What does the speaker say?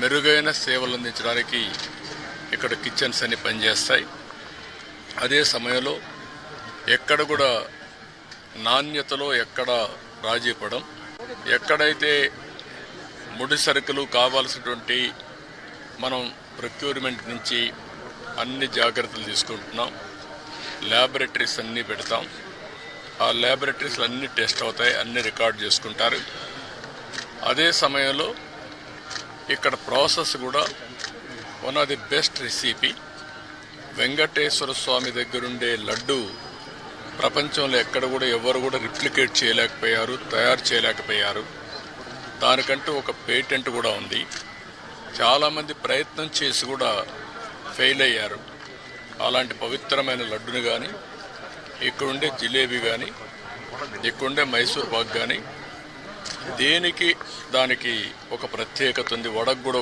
మెరుగైన సేవలు అందించడానికి ఇక్కడ కిచెన్స్ అన్ని పనిచేస్తాయి. అదే సమయంలో ఎక్కడ కూడా నాణ్యతలో ఎక్కడ రాజీ పడం, ఎక్కడైతే ముడి సరుకులు కావాల్సినటువంటి మనం ప్రొక్యూర్మెంట్ నుంచి అన్ని జాగ్రత్తలు తీసుకుంటున్నాం. ల్యాబొరేటరీస్ అన్నీ పెడతాం. ఆ ల్యాబొరేటరీస్లో అన్ని టెస్ట్ అవుతాయి, అన్ని రికార్డ్ చేసుకుంటారు. అదే సమయంలో ఇక్కడ ప్రాసెస్ కూడా one of the best recipe. Venkateswara Swamy దగ్గరుండే లడ్డు ప్రపంచంలో ఎక్కడ కూడా ఎవరు కూడా రిప్లికేట్ చేయలేకపోయారు, తయారు చేయలేకపోయారు. దానికంటూ ఒక పేటెంట్ కూడా ఉంది. చాలామంది ప్రయత్నం చేసి కూడా ఫెయిల్ అయ్యారు. అలాంటి పవిత్రమైన లడ్డుని కానీ, ఇక్కడుండే జిలేబీ కానీ, ఇక్కడుండే మైసూర్ పాక్ కానీ, దేనికి దానికి ఒక ప్రత్యేకత ఉంది. వడకు కూడా